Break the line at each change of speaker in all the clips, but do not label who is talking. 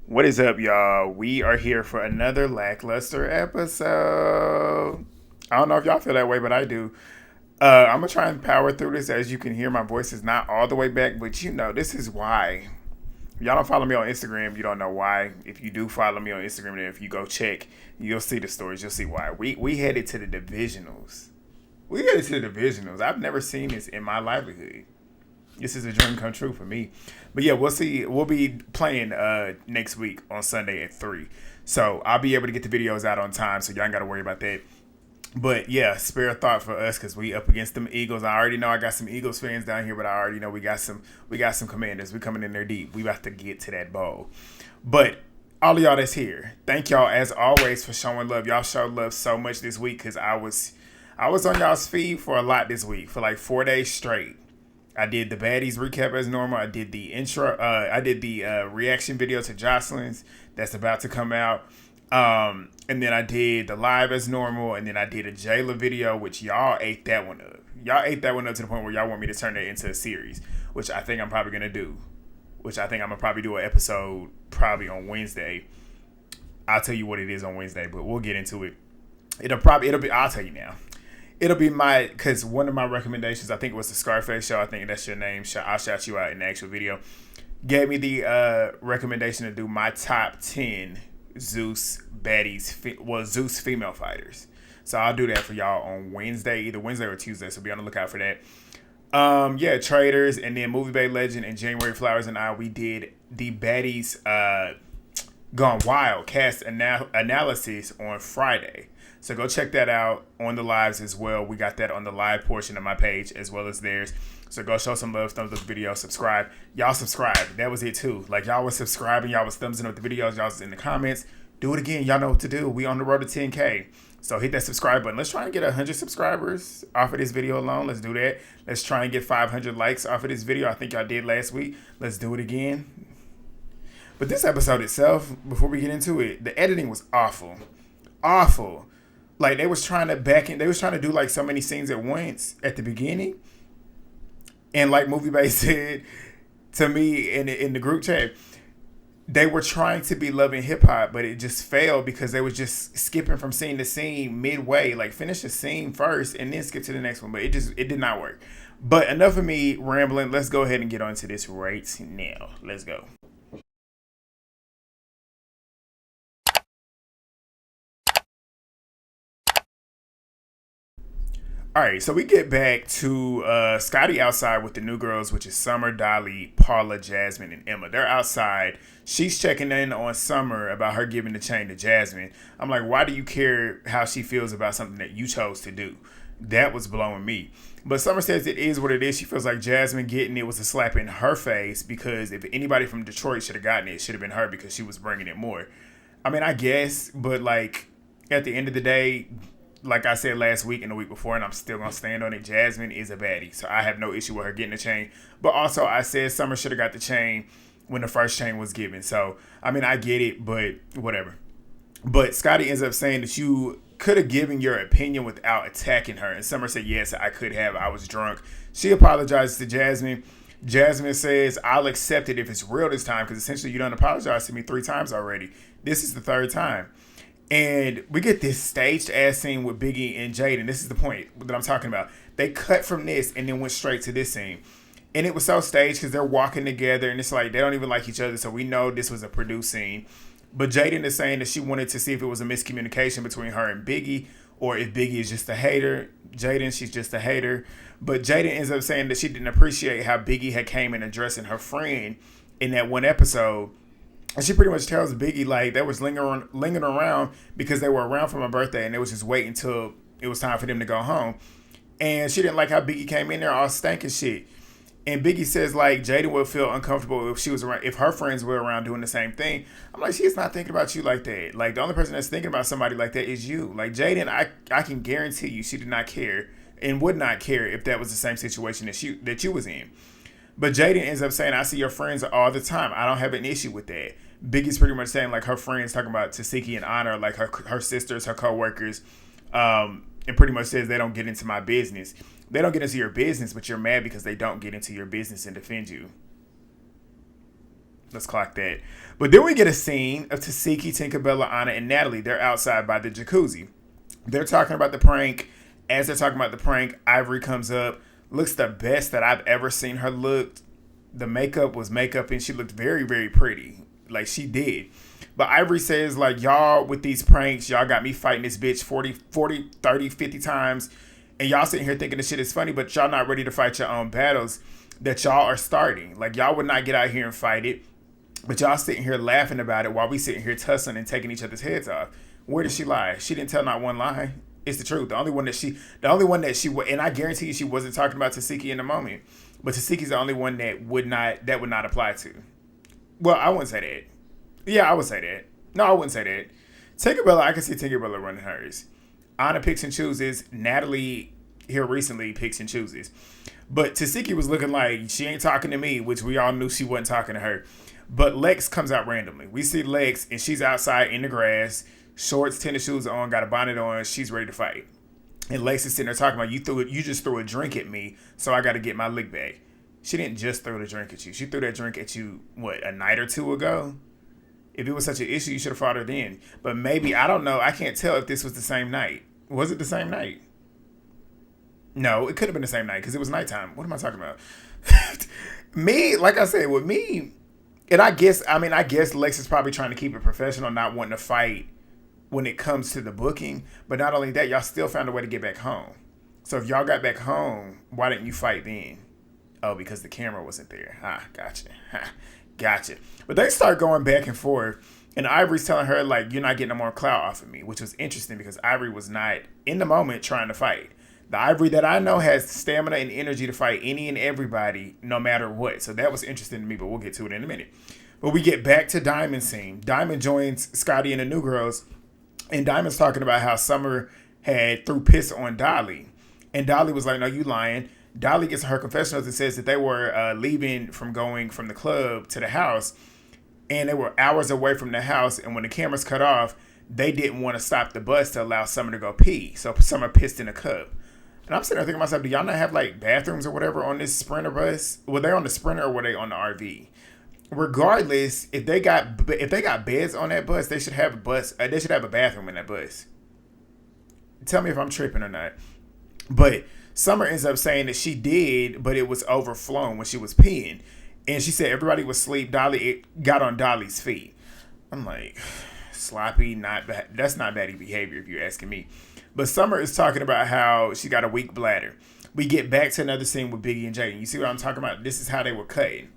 What is up, y'all? We are here for another lackluster episode. I don't know if y'all feel that way, but I do. I'm gonna try and power through this. As you can hear, my voice is not all the way back, but this is why. If y'all don't follow me on Instagram, you don't know why. If you do follow me on Instagram, then if you go check, you'll see the stories. You'll see why. We headed to the divisionals. We headed to the divisionals. I've never seen this in my livelihood. This is a dream come true for me. But yeah, we'll see. We'll be playing next week on Sunday at 3. So I'll be able to get the videos out on time, so y'all ain't got to worry about that. But yeah, spare a thought for us because we up against them Eagles. I already know I got some Eagles fans down here, but I already know we got some Commanders. We coming in there deep. We about to get to that bowl. But all of y'all that's here, thank y'all as always for showing love. Y'all showed love so much this week because I was on y'all's feed for a lot this week for like 4 days straight. I did the Baddies recap as normal. I did the intro. I did the reaction video to Jocelyn's that's about to come out. And then I did the live as normal. And then I did a Jayla video, which y'all ate that one up. Y'all ate that one up to the point where y'all want me to turn that into a series, which I think I'm probably going to do. Which I think I'm going to probably do an episode probably on Wednesday. I'll tell you what it is on Wednesday, but we'll get into it. I'll tell you now. It'll be because one of my recommendations, I think it was the Scarface show. I think that's your name. I'll shout you out in the actual video. Gave me the recommendation to do my top 10 Zeus Zeus female fighters. So I'll do that for y'all on Wednesday, either Wednesday or Tuesday. So be on the lookout for that. Yeah, Traders and then Movie Bay Legend and January Flowers and we did the Baddies Gone Wild cast analysis on Friday. So go check that out on the lives as well. We got that on the live portion of my page as well as theirs. So go show some love, thumbs up the video, subscribe. Y'all subscribe. That was it too. Like y'all was subscribing, y'all was thumbsing up the videos, y'all was in the comments. Do it again. Y'all know what to do. We on the road to 10K. So hit that subscribe button. Let's try and get 100 subscribers off of this video alone. Let's do that. Let's try and get 500 likes off of this video. I think y'all did last week. Let's do it again. But this episode itself, before we get into it, the editing was awful. Awful. Like they was trying to do like so many scenes at once at the beginning. And like Movie Bay said to me in the group chat, they were trying to be loving hip hop, but it just failed because they was just skipping from scene to scene midway. Like finish the scene first and then skip to the next one. But it did not work. But enough of me rambling. Let's go ahead and get on to this right now. Let's go. All right, so we get back to Scotty outside with the new girls, which is Summer, Dolly, Paula, Jazmin, and Emma. They're outside. She's checking in on Summer about her giving the chain to Jazmin. I'm like, why do you care how she feels about something that you chose to do? That was blowing me. But Summer says it is what it is. She feels like Jazmin getting it was a slap in her face because if anybody from Detroit should have gotten it, it should have been her because she was bringing it more. I mean, I guess, but like at the end of the day, like I said last week and the week before, and I'm still gonna stand on it. Jazmin is a baddie, so I have no issue with her getting the chain. But also, I said Summer should have got the chain when the first chain was given. So I mean, I get it, but whatever. But Scotty ends up saying that you could have given your opinion without attacking her, and Summer said yes, I could have. I was drunk. She apologizes to Jazmin. Jazmin says, I'll accept it if it's real this time, because essentially you done apologized to me 3 times already. This is the third time. And we get this staged ass scene with Biggie and Jaidyn. This is the point that I'm talking about. They cut from this and then went straight to this scene. And it was so staged because they're walking together and it's like they don't even like each other. So we know this was a produced scene. But Jaidyn is saying that she wanted to see if it was a miscommunication between her and Biggie or if Biggie is just a hater. Jaidyn, she's just a hater. But Jaidyn ends up saying that she didn't appreciate how Biggie had came and addressing her friend in that one episode. And she pretty much tells Biggie like that was lingering around because they were around for my birthday and they was just waiting until it was time for them to go home. And she didn't like how Biggie came in there all stankin' shit. And Biggie says like Jaidyn would feel uncomfortable if she was around, if her friends were around doing the same thing. I'm like, she's not thinking about you like that. Like the only person that's thinking about somebody like that is you. Like Jaidyn, I can guarantee you she did not care and would not care if that was the same situation that you was in. But Jaidyn ends up saying, I see your friends all the time. I don't have an issue with that. Biggie's pretty much saying like her friends talking about Tasiki and Ahna, like her sisters, her co-workers, and pretty much says they don't get into my business. They don't get into your business, but you're mad because they don't get into your business and defend you. Let's clock that. But then we get a scene of Tasiki, Tinkerbella, Ahna, and Natalie. They're outside by the jacuzzi. They're talking about the prank. As they're talking about the prank, Ivori comes up, looks the best that I've ever seen her look. The makeup was makeup, and she looked very, very pretty. Like, she did. But Ivori says, like, y'all with these pranks, y'all got me fighting this bitch 40, 30, 50 times. And y'all sitting here thinking this shit is funny, but y'all not ready to fight your own battles that y'all are starting. Like, y'all would not get out here and fight it. But y'all sitting here laughing about it while we sitting here tussling and taking each other's heads off. Where did she lie? She didn't tell not one lie. It's the truth. The only one that she, and I guarantee you she wasn't talking about Tasiki in the moment. But Tasiki's the only one that would not apply to. Well, I wouldn't say that. Yeah, I would say that. No, I wouldn't say that. Tinkerbella, I can see Tinkerbella running hers. Ahna picks and chooses. Natalie here recently picks and chooses. But Tasiki was looking like she ain't talking to me, which we all knew she wasn't talking to her. But Lex comes out randomly. We see Lex, and she's outside in the grass, shorts, tennis shoes on, got a bonnet on. She's ready to fight. And Lex is sitting there talking about, you just threw a drink at me, so I got to get my lick back. She didn't just throw the drink at you. She threw that drink at you, what, a night or two ago? If it was such an issue, you should have fought her then. But maybe, I don't know. I can't tell if this was the same night. Was it the same night? No, it could have been the same night because it was nighttime. What am I talking about? Me, like I said, with me, and I guess Lex is probably trying to keep it professional, not wanting to fight when it comes to the booking. But not only that, y'all still found a way to get back home. So if y'all got back home, why didn't you fight then? Oh, because the camera wasn't there. Gotcha. But they start going back and forth. And Ivori's telling her, like, you're not getting no more clout off of me, which was interesting because Ivori was not, in the moment, trying to fight. The Ivori that I know has stamina and energy to fight any and everybody, no matter what. So that was interesting to me, but we'll get to it in a minute. But we get back to Diamond's scene. Diamond joins Scotty and the New Girls. And Diamond's talking about how Summer had threw piss on Dolly. And Dolly was like, no, you lying. Dolly gets her confessionals and says that they were leaving from going from the club to the house. And they were hours away from the house. And when the cameras cut off, they didn't want to stop the bus to allow Summer to go pee. So Summer pissed in a cup. And I'm sitting there thinking to myself, do y'all not have like bathrooms or whatever on this Sprinter bus? Were they on the Sprinter or were they on the RV? Regardless, if they got beds on that bus, they should have a bathroom in that bus. Tell me if I'm tripping or not. But Summer ends up saying that she did, but it was overflown when she was peeing. And she said everybody was asleep. It got on Dolly's feet. I'm like, sloppy, not bad. That's not baddie behavior if you're asking me. But Summer is talking about how she got a weak bladder. We get back to another scene with Biggie and Jaidyn. You see what I'm talking about? This is how they were cutting.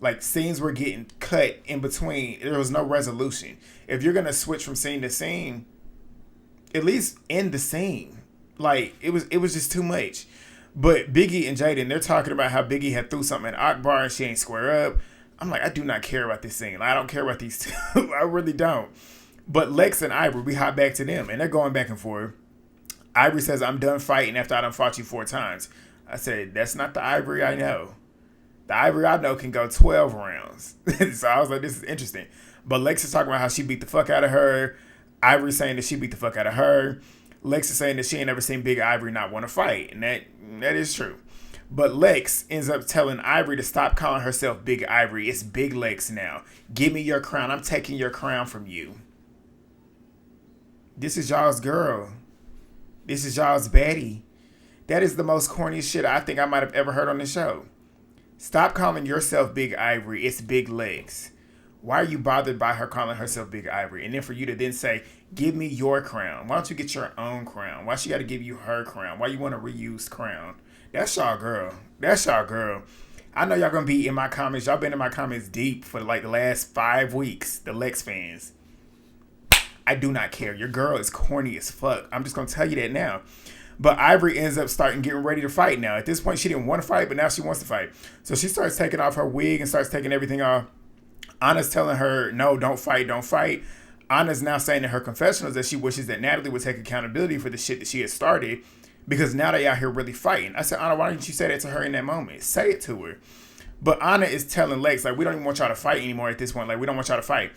Like, scenes were getting cut in between. There was no resolution. If you're going to switch from scene to scene, at least end the scene. Like, it was just too much. But Biggie and Jaidyn, they're talking about how Biggie had threw something at Akbar and she ain't square up. I'm like, I do not care about this scene. I don't care about these two. I really don't. But Lex and Ivori, we hop back to them, and they're going back and forth. Ivori says, I'm done fighting after I done fought you 4 times. I said, that's not the Ivori I know. The Ivori I know can go 12 rounds. So I was like, this is interesting. But Lex is talking about how she beat the fuck out of her. Ivori saying that she beat the fuck out of her. Lex is saying that she ain't never seen Big Ivori not want to fight. And that is true. But Lex ends up telling Ivori to stop calling herself Big Ivori. It's Big Lex now. Give me your crown. I'm taking your crown from you. This is y'all's girl. This is y'all's baddie. That is the most corniest shit I think I might have ever heard on the show. Stop calling yourself Big Ivori. It's Big Legs. Why are you bothered by her calling herself Big Ivori? And then for you to then say, give me your crown. Why don't you get your own crown? Why she got to give you her crown? Why you want a reused crown? That's y'all girl. That's y'all girl. I know y'all going to be in my comments. Y'all been in my comments deep for like the last 5 weeks. The Lex fans. I do not care. Your girl is corny as fuck. I'm just going to tell you that now. But Ivori ends up getting ready to fight now. At this point, she didn't want to fight, but now she wants to fight. So she starts taking off her wig and starts taking everything off. Ahna's telling her, no, don't fight, don't fight. Ahna's now saying in her confessionals that she wishes that Natalie would take accountability for the shit that she had started because now they out here really fighting. I said, Ahna, why didn't you say that to her in that moment? Say it to her. But Ahna is telling Lex, like, we don't even want y'all to fight anymore at this point. Like, we don't want y'all to fight.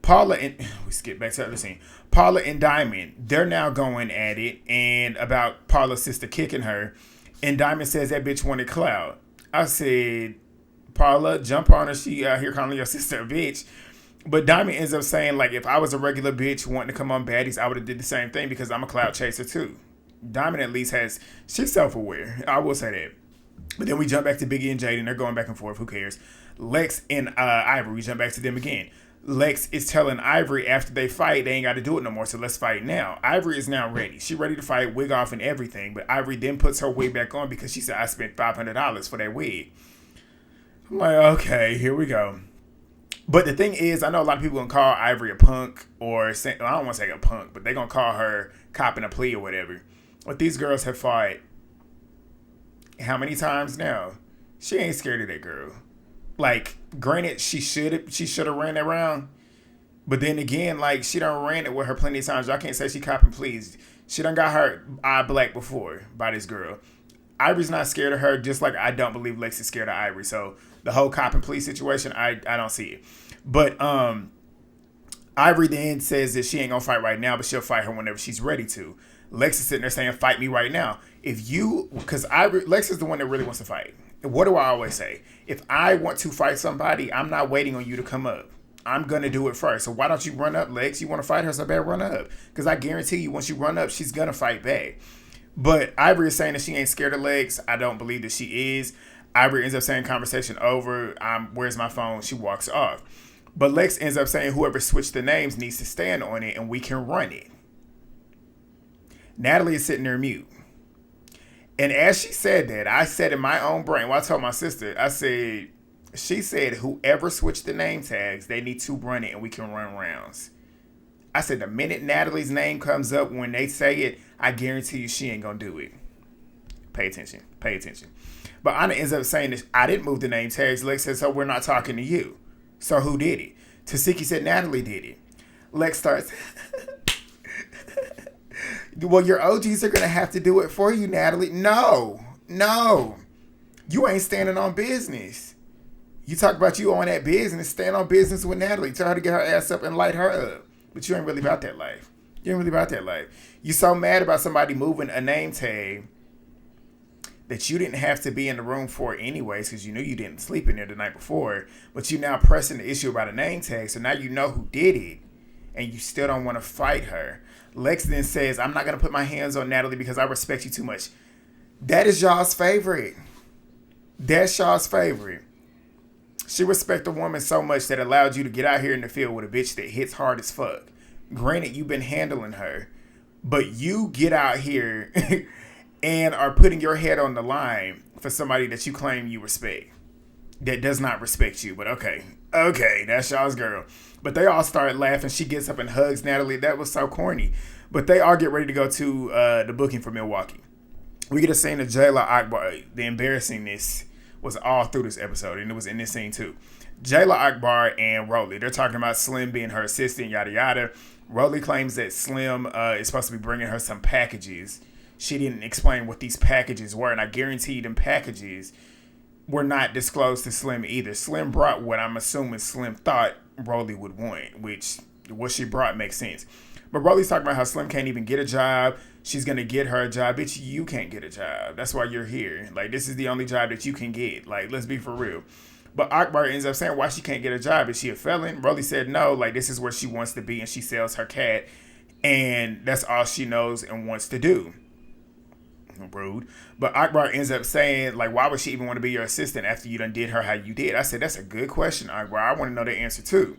We skip back to the other scene. Paula and Diamond, they're now going at it and about Paula's sister kicking her. And Diamond says that bitch wanted clout. I said, Paula, jump on her. She out here calling your sister a bitch. But Diamond ends up saying, like, if I was a regular bitch wanting to come on Baddies, I would have did the same thing because I'm a clout chaser too. Diamond at least she's self-aware. I will say that. But then we jump back to Biggie and Jaidyn. They're going back and forth. Who cares? Lex and Ivori, we jump back to them again. Lex is telling Ivori after they fight, they ain't got to do it no more, so let's fight now. Ivori is now ready. She ready to fight, wig off and everything, but Ivori then puts her wig back on because she said, I spent $500 for that wig. I'm like, okay, here we go. But the thing is, I know a lot of people gonna call Ivori a punk, or I don't want to say a punk, but they gonna call her copping a plea or whatever. But these girls have fought how many times now? She ain't scared of that girl. Like, granted, she should have ran that round, but then again, like, she done ran it with her plenty of times. Y'all can't say she copping please. She done got her eye black before by this girl. Ivori's not scared of her, just like I don't believe Lex is scared of Ivori. So the whole cop and please situation, I don't see it. But Ivori then says that she ain't gonna fight right now, but she'll fight her whenever she's ready to. Lex is sitting there saying, fight me right now. Because Lex is the one that really wants to fight. What do I always say? If I want to fight somebody, I'm not waiting on you to come up. I'm going to do it first. So why don't you run up, Lex? You want to fight her, so bad run up. Because I guarantee you, once you run up, she's going to fight back. But Ivori is saying that she ain't scared of Lex. I don't believe that she is. Ivori ends up saying conversation over. Where's my phone? She walks off. But Lex ends up saying whoever switched the names needs to stand on it and we can run it. Natalie is sitting there mute. And as she said that, I said in my own brain, I told my sister, she said, whoever switched the name tags, they need to run it and we can run rounds. I said, the minute Natalie's name comes up, when they say it, I guarantee you she ain't going to do it. Pay attention. But Ahna ends up saying this, I didn't move the name tags. Lex said, so we're not talking to you. So who did it? Tasiki said Natalie did it. Lex starts... Well, your OGs are going to have to do it for you, Natalie. No. You ain't standing on business. You talk about you on that business, stand on business with Natalie. Tell her to get her ass up and light her up. But you ain't really about that life. You so mad about somebody moving a name tag that you didn't have to be in the room for anyways because you knew you didn't sleep in there the night before. But you now pressing the issue about a name tag. So now you know who did it. And you still don't want to fight her. Lex then says, I'm not going to put my hands on Natalie because I respect you too much. That is y'all's favorite. That's y'all's favorite. She respects a woman so much that allowed you to get out here in the field with a bitch that hits hard as fuck. Granted, you've been handling her. But you get out here and are putting your head on the line for somebody that you claim you respect. That does not respect you. But okay, that's y'all's girl. But they all start laughing. She gets up and hugs Natalie. That was so corny. But they all get ready to go to the booking for Milwaukee. We get a scene of Jayla Akbar. The embarrassingness was all through this episode, and it was in this scene too. Jayla Akbar and Rollie. They're talking about Slim being her assistant, yada yada. Rollie claims that Slim is supposed to be bringing her some packages. She didn't explain what these packages were, and I guarantee them packages were not disclosed to Slim either. Slim brought what I'm assuming Slim thought Rollie would want, which what she brought makes sense. But Rollie's talking about how Slim can't even get a job. She's going to get her a job. Bitch, you can't get a job. That's why you're here. Like, this is the only job that you can get. Like, let's be for real. But Akbar ends up saying why she can't get a job. Is she a felon? Rollie said no. Like, this is where she wants to be, and she sells her cat. And that's all she knows and wants to do. Rude. But Akbar ends up saying, like, why would she even want to be your assistant after you done did her how you did? I said, that's a good question, Akbar. I want to know the answer too.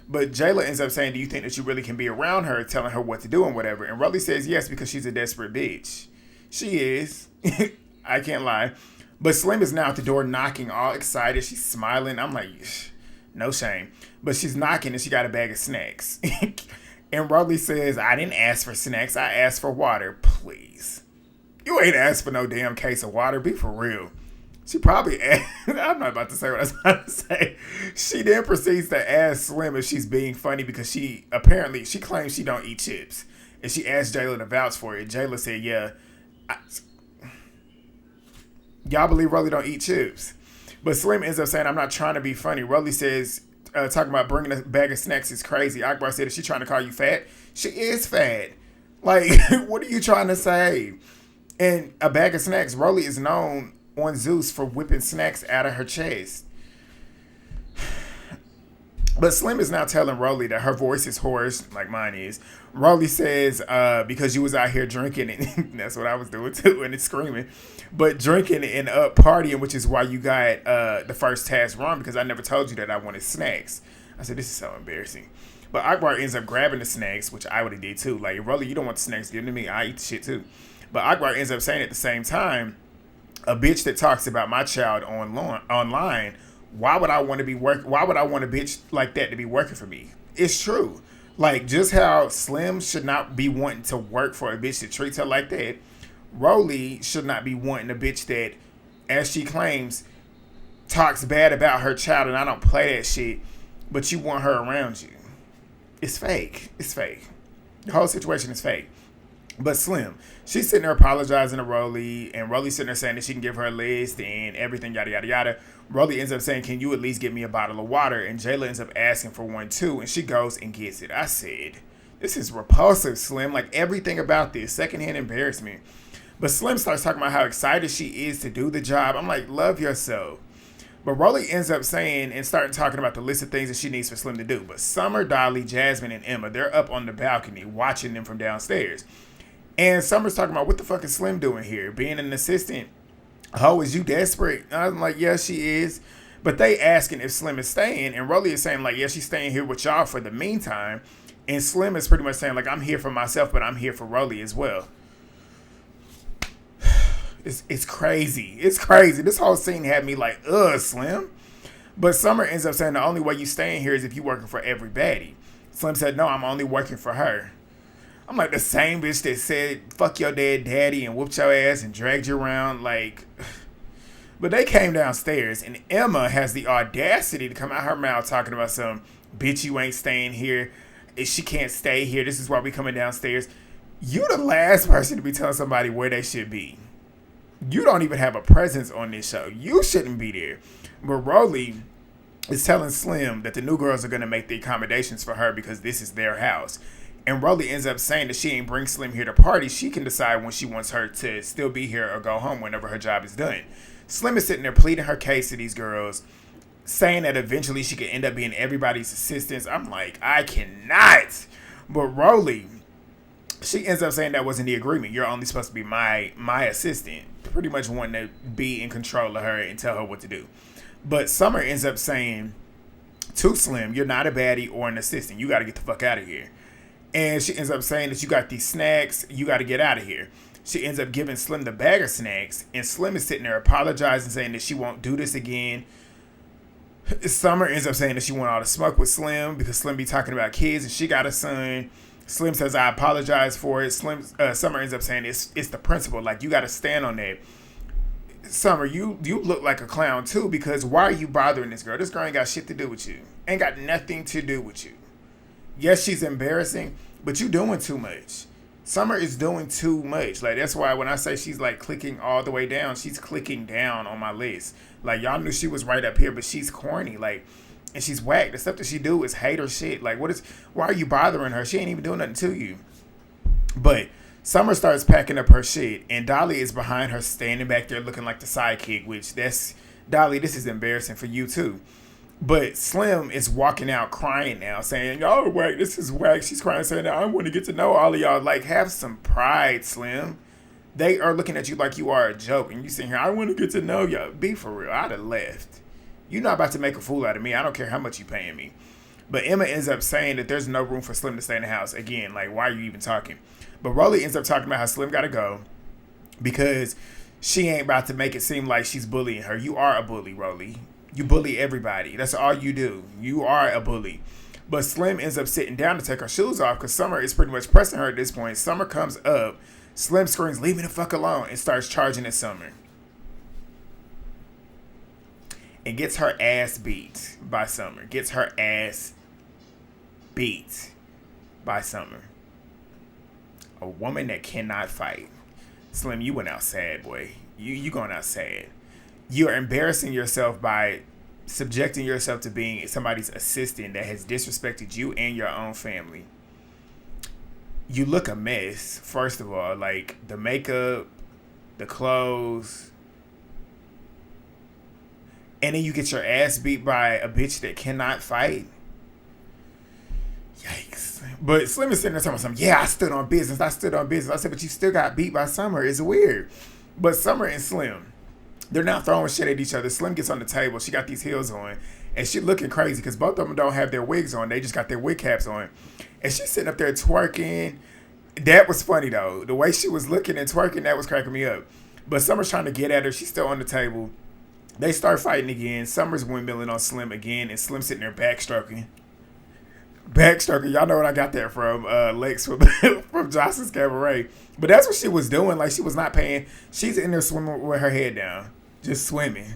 But Jayla ends up saying, do you think that you really can be around her, telling her what to do and whatever? And Rollie says yes, because she's a desperate bitch. She is. I can't lie. But Slim is now at the door knocking, all excited. She's smiling. I'm like, no shame. But she's knocking and she got a bag of snacks. And Rollie says, I didn't ask for snacks. I asked for water. Please. You ain't asked for no damn case of water. Be for real. She probably asked, I'm not about to say what I was about to say. She then proceeds to ask Slim if she's being funny because she claims she don't eat chips. And she asked Jayla to vouch for it. Jayla said, yeah. Y'all believe Rollie don't eat chips. But Slim ends up saying, I'm not trying to be funny. Rollie says, talking about bringing a bag of snacks is crazy. Akbar said, is she trying to call you fat? She is fat. Like, what are you trying to say? And a bag of snacks, Rollie is known on Zeus for whipping snacks out of her chest. But Slim is now telling Rollie that her voice is hoarse, like mine is. Rollie says, because you was out here drinking, and that's what I was doing too, and it's screaming. But drinking and partying, which is why you got the first task wrong, because I never told you that I wanted snacks. I said, this is so embarrassing. But Akbar ends up grabbing the snacks, which I would have did too. Like, Rollie, you don't want the snacks, give them to me. I eat the shit too. But Akbar ends up saying at the same time, a bitch that talks about my child online, why would I want to be why would I want a bitch like that to be working for me? It's true. Like, just how Slim should not be wanting to work for a bitch that treats her like that, Rollie should not be wanting a bitch that, as she claims, talks bad about her child, and I don't play that shit, but you want her around you. It's fake. It's fake. The whole situation is fake. But Slim, she's sitting there apologizing to Rollie, and Rollie's sitting there saying that she can give her a list and everything, yada, yada, yada. Rollie ends up saying, can you at least get me a bottle of water? And Jayla ends up asking for one too, and she goes and gets it. I said, this is repulsive, Slim. Like, everything about this, secondhand embarrassment. But Slim starts talking about how excited she is to do the job. I'm like, love yourself. But Rollie ends up saying and starting talking about the list of things that she needs for Slim to do. But Summer, Dolly, Jazmin, and Emma, they're up on the balcony watching them from downstairs. And Summer's talking about, what the fuck is Slim doing here? Being an assistant? Oh, is you desperate? I'm like, yeah, she is. But they asking if Slim is staying. And Rollie is saying, like, yeah, she's staying here with y'all for the meantime. And Slim is pretty much saying, like, I'm here for myself, but I'm here for Rollie as well. It's crazy. It's crazy. This whole scene had me like, Slim. But Summer ends up saying the only way you staying here is if you working for every baddie. Slim said, no, I'm only working for her. I'm like, the same bitch that said, fuck your dead daddy and whooped your ass and dragged you around, like. But they came downstairs, and Emma has the audacity to come out her mouth talking about some, bitch, you ain't staying here. She can't stay here. This is why we coming downstairs. You the last person to be telling somebody where they should be. You don't even have a presence on this show. You shouldn't be there. But Rollie is telling Slim that the new girls are going to make the accommodations for her because this is their house. And Rollie ends up saying that she ain't bring Slim here to party. She can decide when she wants her to still be here or go home whenever her job is done. Slim is sitting there pleading her case to these girls, saying that eventually she could end up being everybody's assistant. I'm like, I cannot. But Rollie, she ends up saying that wasn't the agreement. You're only supposed to be my assistant. Pretty much wanting to be in control of her and tell her what to do. But Summer ends up saying to Slim, you're not a baddie or an assistant. You got to get the fuck out of here. And she ends up saying that you got these snacks. You got to get out of here. She ends up giving Slim the bag of snacks. And Slim is sitting there apologizing, saying that she won't do this again. Summer ends up saying that she want all the smoke with Slim because Slim be talking about kids and she got a son. Slim says, I apologize for it. Summer ends up saying it's the principle. Like, you got to stand on that. Summer, you look like a clown too, because why are you bothering this girl? This girl ain't got shit to do with you. Ain't got nothing to do with you. Yes, she's embarrassing, but you doing too much. Summer is doing too much. Like, that's why when I say she's like clicking all the way down, she's clicking down on my list. Like, y'all knew she was right up here, but she's corny. Like, and she's whack. The stuff that she do is hater shit. Like, why are you bothering her? She ain't even doing nothing to you. But Summer starts packing up her shit, and Dolly is behind her, standing back there looking like the sidekick, which Dolly, this is embarrassing for you too. But Slim is walking out crying now, saying, y'all are whack, this is whack. She's crying, saying, I want to get to know all of y'all. Like, have some pride, Slim. They are looking at you like you are a joke, and you sitting here, I want to get to know y'all. Be for real. I'd have left. You're not about to make a fool out of me. I don't care how much you paying me. But Emma ends up saying that there's no room for Slim to stay in the house. Again, like, why are you even talking? But Rollie ends up talking about how Slim got to go because she ain't about to make it seem like she's bullying her. You are a bully, Rollie. You bully everybody. That's all you do. You are a bully. But Slim ends up sitting down to take her shoes off because Summer is pretty much pressing her at this point. Summer comes up. Slim screams, leave me the fuck alone, and starts charging at Summer. And gets her ass beat by Summer. Gets her ass beat by Summer. A woman that cannot fight. Slim, you went out sad, boy. You going out sad. You're embarrassing yourself by subjecting yourself to being somebody's assistant that has disrespected you and your own family. You look a mess, first of all. Like, the makeup, the clothes. And then you get your ass beat by a bitch that cannot fight. But Slim is sitting there talking about something. Yeah, I stood on business. I stood on business. I said, but you still got beat by Summer. It's weird. But Summer and Slim, they're now throwing shit at each other. Slim gets on the table. She got these heels on. And she looking crazy because both of them don't have their wigs on. They just got their wig caps on. And she's sitting up there twerking. That was funny, though. The way she was looking and twerking, that was cracking me up. But Summer's trying to get at her. She's still on the table. They start fighting again. Summer's windmilling on Slim again. And Slim sitting there backstroking. Backstroking. Y'all know what I got that from. Lex from Johnson's Cabaret. But that's what she was doing. Like, she was not paying. She's in there swimming with her head down. Just swimming.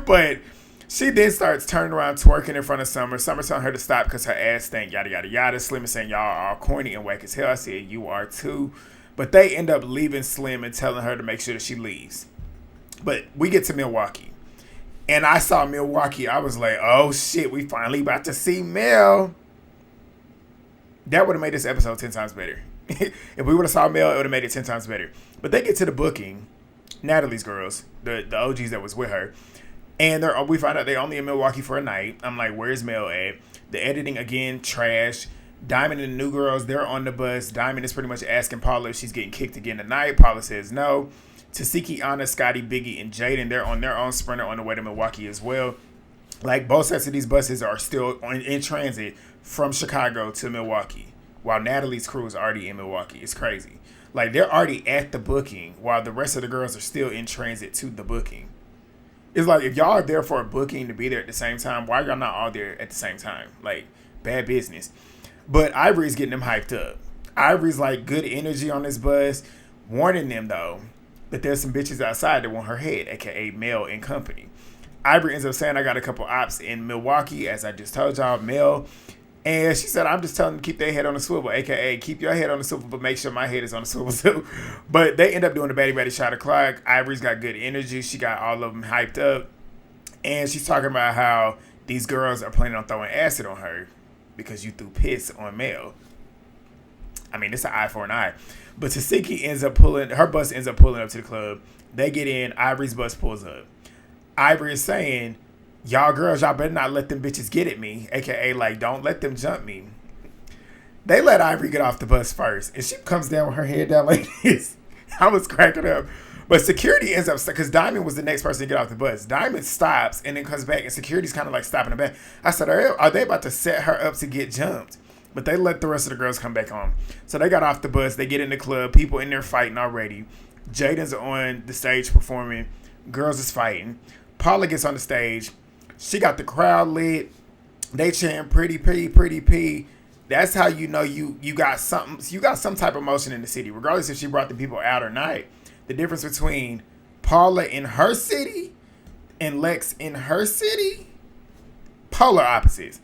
But she then starts turning around twerking in front of Summer. Summer telling her to stop because her ass stank, yada, yada, yada. Slim is saying, y'all are all corny and whack as hell. I said, you are too. But they end up leaving Slim and telling her to make sure that she leaves. But we get to Milwaukee. And I saw Milwaukee. I was like, oh, shit, we finally about to see Mel. That would have made this episode 10 times better. If we would have saw Mel, it would have made it 10 times better. But they get to the booking. Natalie's girls, the OGs that was with her. And we find out they're only in Milwaukee for a night. I'm like, where's Mel at? The editing, again, trash. Diamond and the new girls, they're on the bus. Diamond is pretty much asking Paula if she's getting kicked again tonight. Paula says no. Tasiki, Ahna, Scotty, Biggie, and Jaidyn, they're on their own sprinter on the way to Milwaukee as well. Like, both sets of these buses are still in transit from Chicago to Milwaukee, while Natalie's crew is already in Milwaukee. It's crazy. Like, they're already at the booking, while the rest of the girls are still in transit to the booking. It's like, if y'all are there for a booking to be there at the same time, why are y'all not all there at the same time? Like, bad business. But Ivori's getting them hyped up. Ivori's like good energy on this bus, warning them, though, that there's some bitches outside that want her head, a.k.a. Mel and company. Ivori ends up saying, I got a couple ops in Milwaukee, as I just told y'all, Mel. And she said, I'm just telling them to keep their head on the swivel, a.k.a. keep your head on the swivel, but make sure my head is on the swivel too. But they end up doing the baddie shot o'clock. Ivori's got good energy. She got all of them hyped up. And she's talking about how these girls are planning on throwing acid on her because you threw piss on Mel. I mean, it's an eye for an eye. But Tasiki her bus ends up pulling up to the club. They get in, Ivori's bus pulls up. Ivori is saying, y'all girls, y'all better not let them bitches get at me. A.k.a. like, don't let them jump me. They let Ivori get off the bus first. And she comes down with her head down like this. I was cracking up. But security ends up, because Diamond was the next person to get off the bus. Diamond stops and then comes back. And security's kind of like stopping her back. I said, are they about to set her up to get jumped? But they let the rest of the girls come back on. So they got off the bus. They get in the club. People in there fighting already. Jaidyn's on the stage performing. Girls is fighting. Paula gets on the stage. She got the crowd lit. They chanting pretty P, pretty P. That's how you know you got something. You got some type of motion in the city, regardless if she brought the people out or not. The difference between Paula in her city and Lex in her city, polar opposites.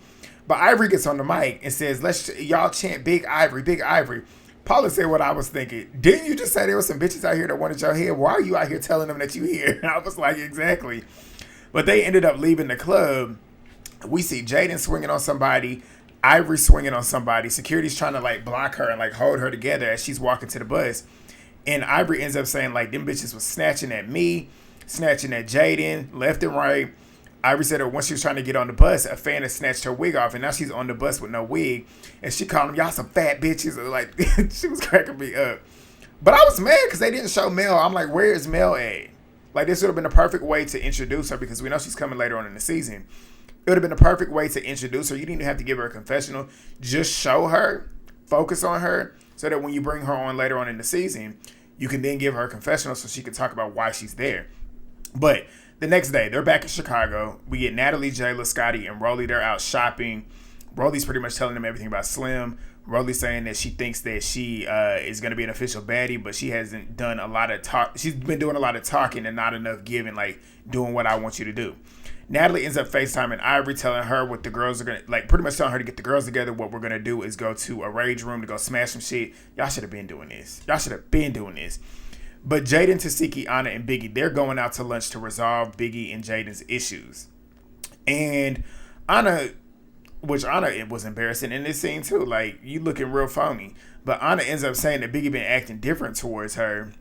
But Ivori gets on the mic and says, y'all chant Big Ivori, Big Ivori. Paula said what I was thinking. Didn't you just say there were some bitches out here that wanted your head? Why are you out here telling them that you here? I was like, exactly. But they ended up leaving the club. We see Jaidyn swinging on somebody, Ivori swinging on somebody. Security's trying to like block her and like hold her together as she's walking to the bus. And Ivori ends up saying like them bitches was snatching at me, snatching at Jaidyn, left and right. Ivori said that once she was trying to get on the bus, a fan had snatched her wig off, and now she's on the bus with no wig. And she called them, y'all some fat bitches. Like, she was cracking me up. But I was mad because they didn't show Mel. I'm like, where is Mel at? Like, this would have been a perfect way to introduce her because we know she's coming later on in the season. It would have been a perfect way to introduce her. You didn't even have to give her a confessional. Just show her, focus on her, so that when you bring her on later on in the season, you can then give her a confessional so she can talk about why she's there. But the next day, they're back in Chicago. We get Natalie, Jayla, Scotty, and Rollie. They're out shopping. Rollie's pretty much telling them everything about Slim. Rollie saying that she thinks that she is going to be an official baddie, but she hasn't done a lot of talk. She's been doing a lot of talking and not enough giving, like doing what I want you to do. Natalie ends up FaceTiming Ivori, telling her what the girls are going to, like pretty much telling her to get the girls together. What we're going to do is go to a rage room to go smash some shit. Y'all should have been doing this. But Jaidyn, Tasiki, Ahna, and Biggie, they're going out to lunch to resolve Biggie and Jaidyn's issues. And Ahna, it was embarrassing in this scene too. Like, you looking real phony. But Ahna ends up saying that Biggie been acting different towards her.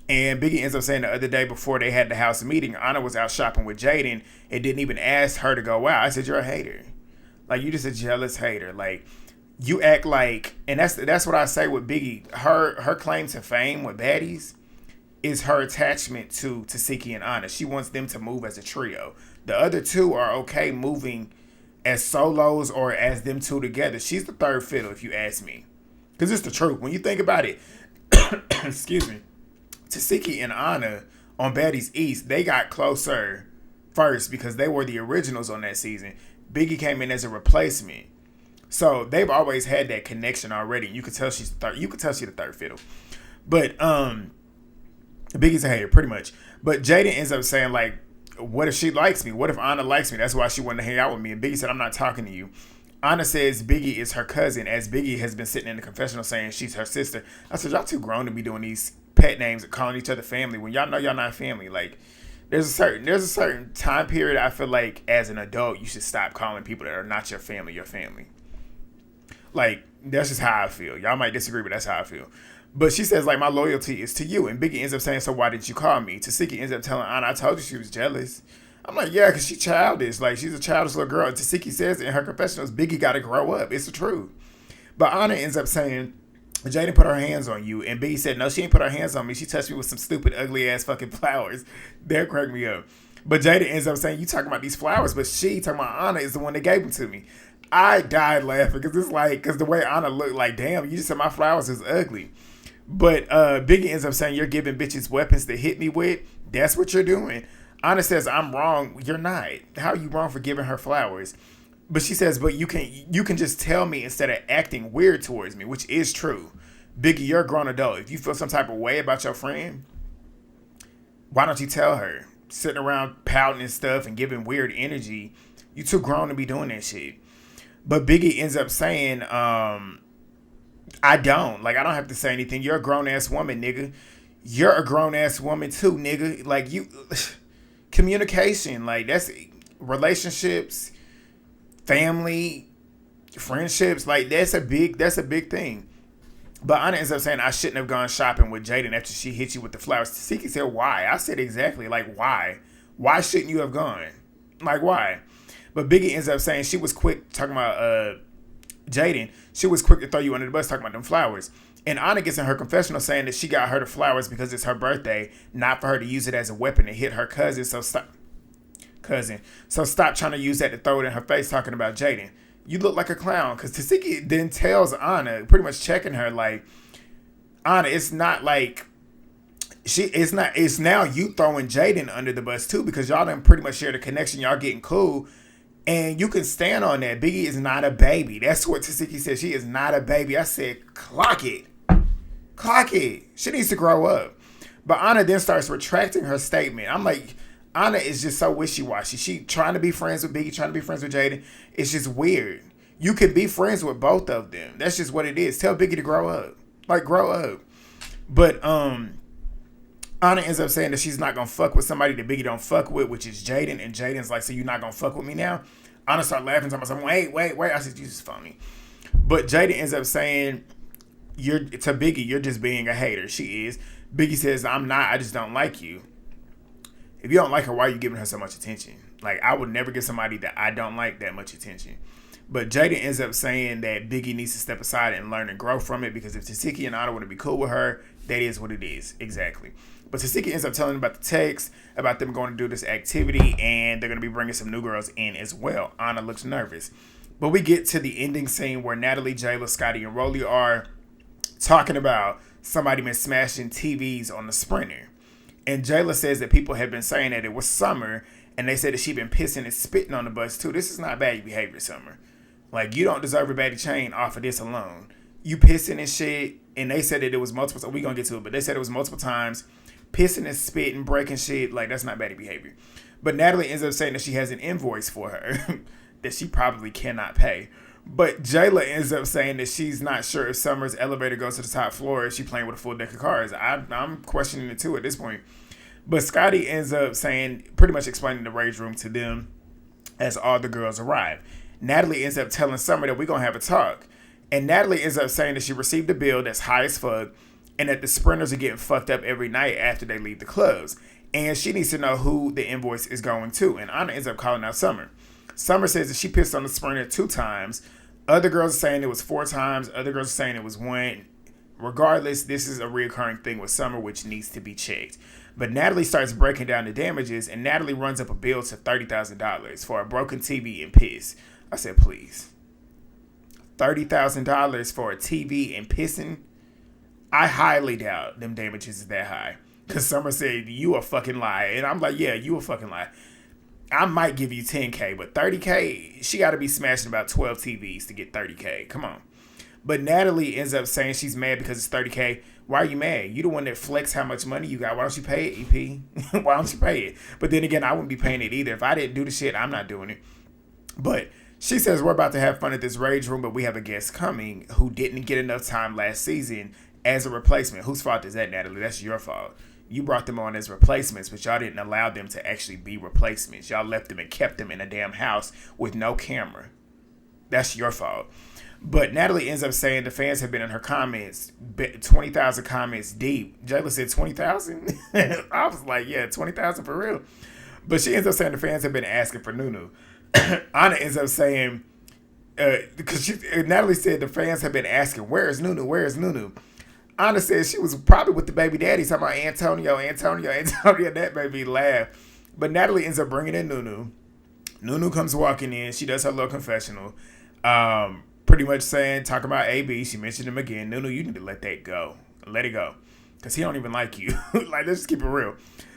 And Biggie ends up saying the other day before they had the house meeting, Ahna was out shopping with Jaidyn and didn't even ask her to go out. I said, you're a hater. Like, you just a jealous hater. Like, you act like, and that's what I say with Biggie. Her claim to fame with Baddies is her attachment to Tasiki and Ahna. She wants them to move as a trio. The other two are okay moving as solos or as them two together. She's the third fiddle, if you ask me. Because it's the truth. When you think about it, excuse me, Tasiki and Ahna on Baddies East, they got closer first because they were the originals on that season. Biggie came in as a replacement. So they've always had that connection already. You could tell she's the third. You could tell she's the third fiddle. But Biggie's a hater, pretty much. But Jaidyn ends up saying, like, what if she likes me? What if Ahna likes me? That's why she wanted to hang out with me. And Biggie said, I'm not talking to you. Ahna says Biggie is her cousin, as Biggie has been sitting in the confessional saying she's her sister. I said, y'all too grown to be doing these pet names and calling each other family when y'all know y'all not family. Like, there's a certain time period I feel like as an adult you should stop calling people that are not your family. Like, that's just how I feel. Y'all might disagree, but that's how I feel. But she says, like, my loyalty is to you. And Biggie ends up saying, so why didn't you call me? Tasiki ends up telling Ahna, I told you she was jealous. I'm like, yeah, because she's childish. Like, she's a childish little girl. And Tasiki says in her confessionals, Biggie got to grow up. It's the truth. But Ahna ends up saying, Jaidyn put her hands on you. And Biggie said, no, she ain't put her hands on me. She touched me with some stupid, ugly-ass fucking flowers. That cracked me up. But Jaidyn ends up saying, you talking about these flowers, but she, talking about Ahna, is the one that gave them to me. I died laughing because it's like, because the way Ahna looked, like, damn, you just said my flowers is ugly. But Biggie ends up saying, you're giving bitches weapons to hit me with. That's what you're doing. Ahna says, I'm wrong. You're not. How are you wrong for giving her flowers? But she says, but you can just tell me instead of acting weird towards me, which is true. Biggie, you're a grown adult. If you feel some type of way about your friend, why don't you tell her? Sitting around pouting and stuff and giving weird energy, you too grown to be doing that shit. But Biggie ends up saying, I don't have to say anything. You're a grown-ass woman, nigga. You're a grown-ass woman too, nigga. Like, you, communication, like, that's relationships, family, friendships, like, that's a big thing. But Ahna ends up saying, I shouldn't have gone shopping with Jaidyn after she hit you with the flowers. Tasiki said, why? I said, exactly, like, why? Why shouldn't you have gone? Like, why? But Biggie ends up saying she was quick, talking about Jaidyn, she was quick to throw you under the bus talking about them flowers. And Ahna gets in her confessional saying that she got her the flowers because it's her birthday, not for her to use it as a weapon to hit her cousin. So stop trying to use that to throw it in her face talking about Jaidyn. You look like a clown. Because Tasiki then tells Ahna, pretty much checking her, like, Ahna, it's not like it's now you throwing Jaidyn under the bus too, because y'all done pretty much share the connection, y'all getting cool. And you can stand on that. Biggie is not a baby. That's what Tasiki said. She is not a baby. I said, clock it. Clock it. She needs to grow up. But Ahna then starts retracting her statement. I'm like, Ahna is just so wishy-washy. She trying to be friends with Biggie, trying to be friends with Jaidyn. It's just weird. You can be friends with both of them. That's just what it is. Tell Biggie to grow up. Like, grow up. But Ahna ends up saying that she's not going to fuck with somebody that Biggie don't fuck with, which is Jaidyn. And Jaden's like, so you're not going to fuck with me now? Ahna start laughing to myself. Wait. I said, you just phony. But Jaidyn ends up saying, to Biggie, you're just being a hater. She is. Biggie says, I'm not. I just don't like you. If you don't like her, why are you giving her so much attention? Like, I would never give somebody that I don't like that much attention. But Jaidyn ends up saying that Biggie needs to step aside and learn and grow from it, because if Tasiki and Ahna want to be cool with her, that is what it is. Exactly. But Tasiki ends up telling them about the text, about them going to do this activity, and they're going to be bringing some new girls in as well. Ahna looks nervous. But we get to the ending scene where Natalie, Jayla, Scotty, and Rollie are talking about somebody been smashing TVs on the Sprinter. And Jayla says that people have been saying that it was Summer, and they said that she been pissing and spitting on the bus too. This is not bad behavior, Summer. Like, you don't deserve a baddie chain off of this alone. You pissing and shit, and they said that it was multiple, so we gonna get to it, but they said it was multiple times. Pissing and spitting, breaking shit, like, that's not baddie behavior. But Natalie ends up saying that she has an invoice for her that she probably cannot pay. But Jayla ends up saying that she's not sure if Summer's elevator goes to the top floor if she's playing with a full deck of cards. I'm questioning it too at this point. But Scotty ends up saying, pretty much explaining the rage room to them as all the girls arrive. Natalie ends up telling Summer that we're going to have a talk. And Natalie ends up saying that she received a bill that's high as fuck, and that the Sprinters are getting fucked up every night after they leave the clubs. And she needs to know who the invoice is going to. And Ahna ends up calling out Summer. Summer says that she pissed on the sprinter 2 times. Other girls are saying it was 4 times. Other girls are saying it was 1. Regardless, this is a reoccurring thing with Summer, which needs to be checked. But Natalie starts breaking down the damages, and Natalie runs up a bill to $30,000 for a broken TV and piss. I said, please. $30,000 for a TV and pissing? I highly doubt them damages is that high. Because Summer said, you a fucking lie. And I'm like, yeah, you a fucking lie. I might give you $10K, but $30K, she got to be smashing about 12 TVs to get $30K. Come on. But Natalie ends up saying she's mad because it's $30K. Why are you mad? You the one that flex how much money you got. Why don't you pay it, EP? Why don't you pay it? But then again, I wouldn't be paying it either. If I didn't do the shit, I'm not doing it. But she says we're about to have fun at this rage room, but we have a guest coming who didn't get enough time last season as a replacement. Whose fault is that, Natalie? That's your fault. You brought them on as replacements, but y'all didn't allow them to actually be replacements. Y'all left them and kept them in a damn house with no camera. That's your fault. But Natalie ends up saying the fans have been in her comments, 20,000 comments deep. Jayla said 20,000? I was like, yeah, 20,000 for real. But she ends up saying the fans have been asking for Nunu. Ahna ends up saying, because Natalie said the fans have been asking, where is Nunu? Where is Nunu? Ahna says she was probably with the baby daddy, talking about Antonio. That made me laugh. But Natalie ends up bringing in Nunu. Nunu comes walking in. She does her little confessional. Pretty much talking about AB. She mentioned him again. Nunu, you need to let that go. Let it go. Because he don't even like you. Like, let's just keep it real.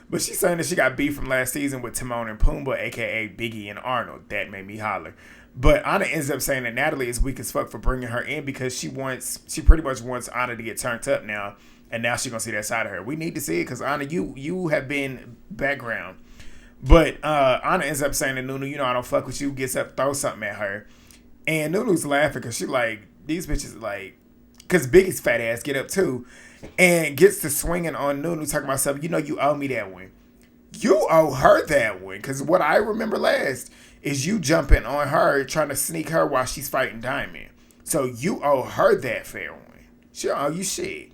But she's saying that she got beef from last season with Timon and Pumbaa, a.k.a. Biggie and Arnold. That made me holler. But Ahna ends up saying that Natalie is weak as fuck for bringing her in because she pretty much wants Ahna to get turned up now. And now she's going to see that side of her. We need to see it because Ahna, you have been background. But Ahna ends up saying to Nunu, I don't fuck with you. Gets up, throws something at her. And Nunu's laughing because she like, these bitches like, because Biggie's fat ass get up too. And gets to swinging on Nunu, talking about something, you owe me that one. You owe her that one. Because what I remember last is you jumping on her, trying to sneak her while she's fighting Diamond. So you owe her that fair one. She don't owe you shit.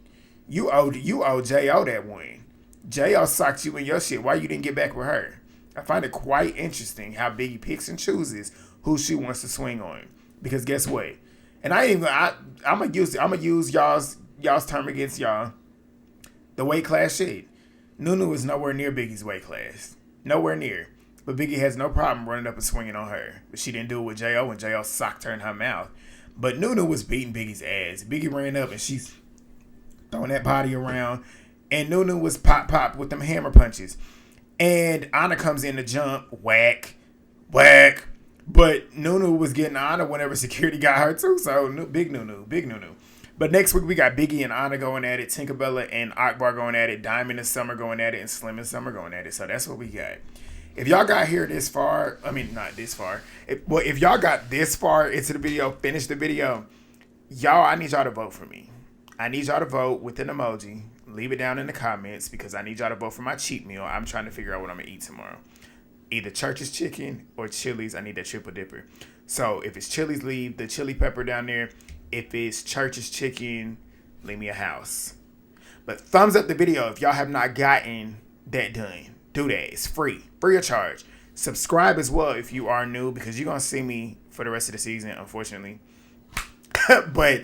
You owe J.O. that one. J.O. socked you in your shit. Why you didn't get back with her? I find it quite interesting how Biggie picks and chooses who she wants to swing on. Because guess what? And I'm gonna use y'all's term against y'all. The weight class shit. Nunu is nowhere near Biggie's weight class. Nowhere near. But Biggie has no problem running up and swinging on her. But she didn't do it with J.O. and J.O. socked her in her mouth. But Nunu was beating Biggie's ass. Biggie ran up and she's throwing that body around. And Nunu was pop with them hammer punches. And Ahna comes in to jump. Whack. But Nunu was getting Ahna whenever security got her too. So big Nunu. But next week we got Biggie and Ahna going at it. Tinkerbella and Akbar going at it. Diamond and Summer going at it. And Slim and Summer going at it. So that's what we got. If y'all got here this far, not this far. If y'all got this far into the video, finish the video, I need y'all to vote for me. I need y'all to vote with an emoji. Leave it down in the comments because I need y'all to vote for my cheat meal. I'm trying to figure out what I'm going to eat tomorrow. Either Church's chicken or Chili's. I need that triple dipper. So if it's Chili's, leave the chili pepper down there. If it's Church's chicken, leave me a house. But thumbs up the video if y'all have not gotten that done. Do that. It's free. Free of charge. Subscribe as well if you are new because you're going to see me for the rest of the season, unfortunately. But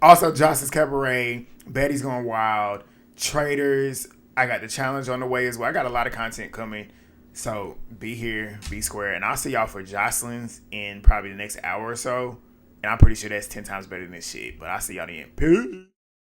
also Johnson's Cabaret, Baddies Going Wild, Traders. I got the challenge on the way as well. I got a lot of content coming. So be here, be square. And I'll see y'all for Jocelyn's in probably the next hour or so. And I'm pretty sure that's 10 times better than this shit. But I'll see y'all then. Peace.